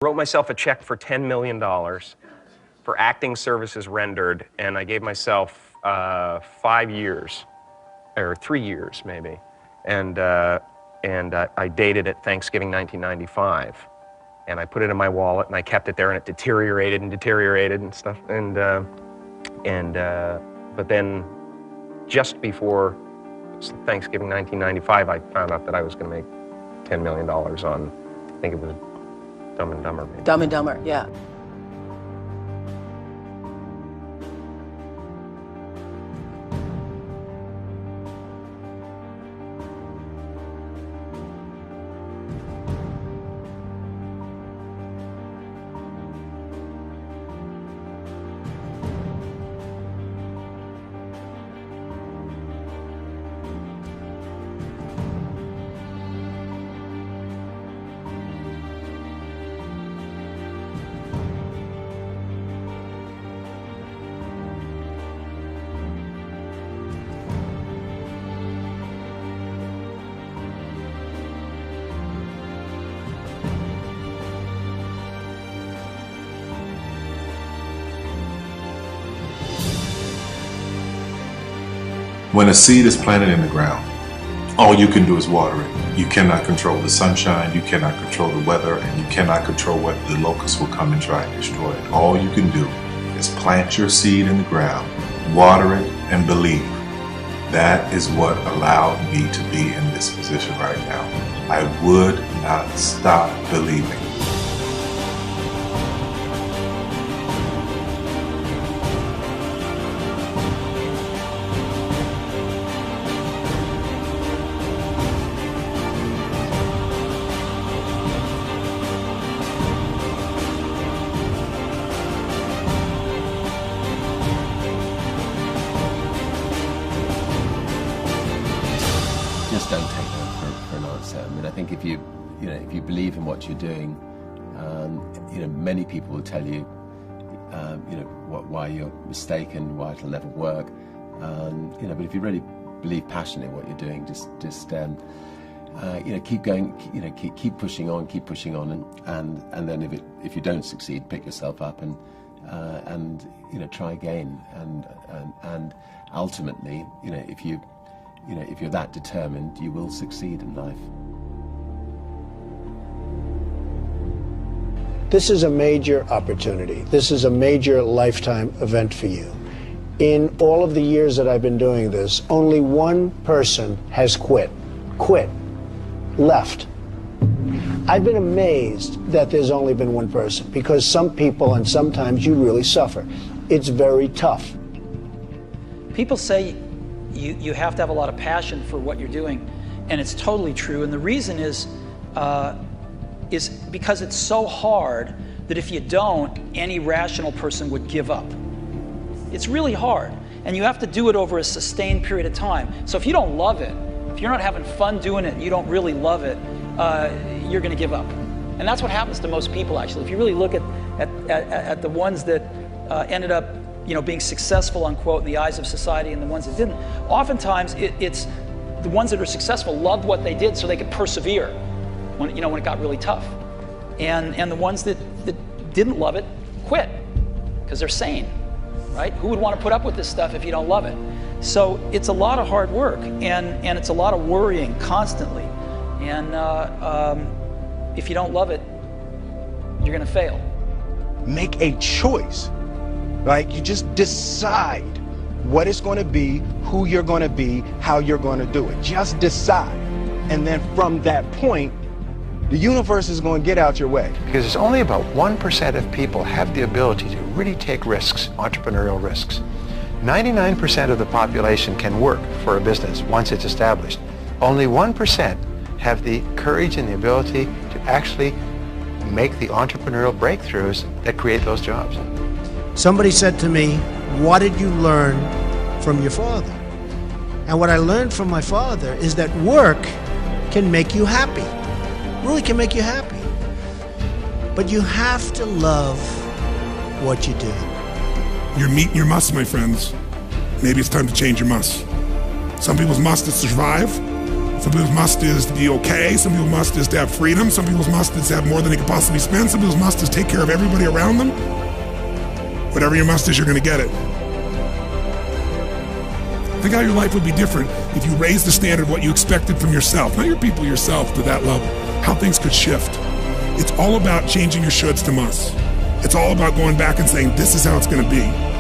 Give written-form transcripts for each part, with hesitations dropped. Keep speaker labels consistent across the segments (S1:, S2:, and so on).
S1: Wrote myself a check for $10 million for acting services rendered, and I gave myself 5 years, or 3 years maybe, and I dated it Thanksgiving 1995, and I put it in my wallet, and I kept it there, and it deteriorated and stuff, but then just before Thanksgiving 1995, I found out that I was going to make $10 million on, I think it was Dumb and Dumber. Maybe.
S2: Dumb and Dumber, yeah.
S3: When a seed is planted in the ground, all you can do is water it. You cannot control the sunshine, you cannot control the weather, and you cannot control whether the locusts will come and try and destroy it. All you can do is plant your seed in the ground, water it, and believe. That is what allowed me to be in this position right now. I would not stop believing.
S4: Just don't take that for an answer. I mean, I think if you believe in what you're doing, many people will tell you, why you're mistaken, why it'll never work. But if you really believe passionately in what you're doing, just keep going, keep pushing on, and then if you don't succeed, pick yourself up and try again, and ultimately, if you're that determined, you will succeed in life.
S5: This is a major opportunity. This is a major lifetime event for you. In all of the years that I've been doing this, only one person has quit, left. I've been amazed that there's only been one person, because some people, and sometimes you really suffer. It's very tough.
S6: People say you have to have a lot of passion for what you're doing, and it's totally true. And the reason is because it's so hard that if you don't, any rational person would give up. It's really hard, and you have to do it over a sustained period of time. So if you don't love it, if you're not having fun doing it, and you don't really love it, you're going to give up. And that's what happens to most people, actually. If you really look at the ones that ended up being successful, unquote, in the eyes of society, and the ones that didn't, oftentimes it's the ones that are successful loved what they did so they could persevere when it got really tough. And the ones that didn't love it quit because they're sane, right? Who would want to put up with this stuff if you don't love it? So it's a lot of hard work, and it's a lot of worrying constantly. And if you don't love it, you're going to fail.
S7: Make a choice. Like, you just decide what it's going to be, who you're going to be, how you're going to do it. Just decide. And then from that point, the universe is going to get out your way.
S8: Because it's only about 1% of people have the ability to really take risks, entrepreneurial risks. 99% of the population can work for a business once it's established. Only 1% have the courage and the ability to actually make the entrepreneurial breakthroughs that create those jobs.
S5: Somebody said to me, what did you learn from your father? And what I learned from my father is that work can make you happy. Really can make you happy. But you have to love what you do.
S9: You're meeting your must, my friends. Maybe it's time to change your must. Some people's must is to survive. Some people's must is to be okay. Some people's must is to have freedom. Some people's must is to have more than they can possibly spend. Some people's must is take care of everybody around them. Whatever your must is, you're going to get it. Think how your life would be different if you raised the standard of what you expected from yourself, not your people, yourself, to that level. How things could shift. It's all about changing your shoulds to musts. It's all about going back and saying, this is how it's going to be.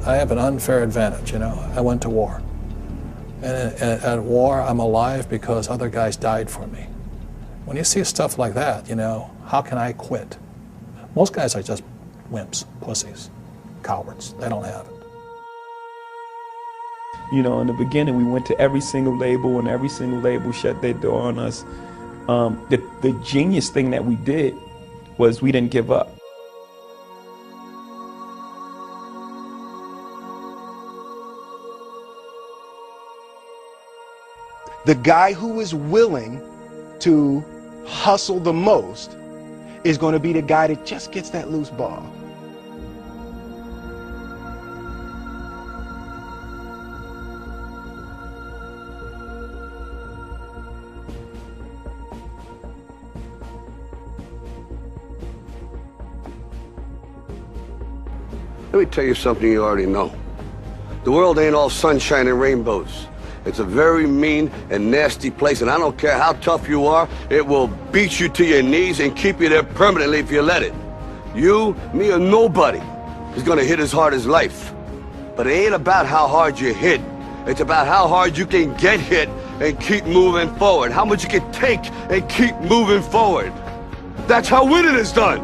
S2: I have an unfair advantage, you know. I went to war. And at war, I'm alive because other guys died for me. When you see stuff like that, you know, how can I quit? Most guys are just wimps, pussies, cowards. They don't have it.
S10: You know, in the beginning, we went to every single label, and every single label shut their door on us. The genius thing that we did was we didn't give up.
S7: The guy who is willing to hustle the most is going to be the guy that just gets that loose ball.
S11: Let me tell you something you already know. The world ain't all sunshine and rainbows. It's a very mean and nasty place, and I don't care how tough you are, it will beat you to your knees and keep you there permanently if you let it. You, me, or nobody is gonna hit as hard as life. But it ain't about how hard you hit. It's about how hard you can get hit and keep moving forward. How much you can take and keep moving forward. That's how winning is done.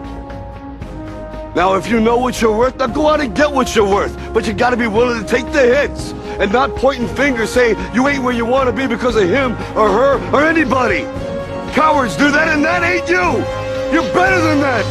S11: Now, if you know what you're worth, now go out and get what you're worth. But you gotta be willing to take the hits and not pointing fingers saying you ain't where you want to be because of him or her or anybody. Cowards do that, and that ain't you. You're better than that.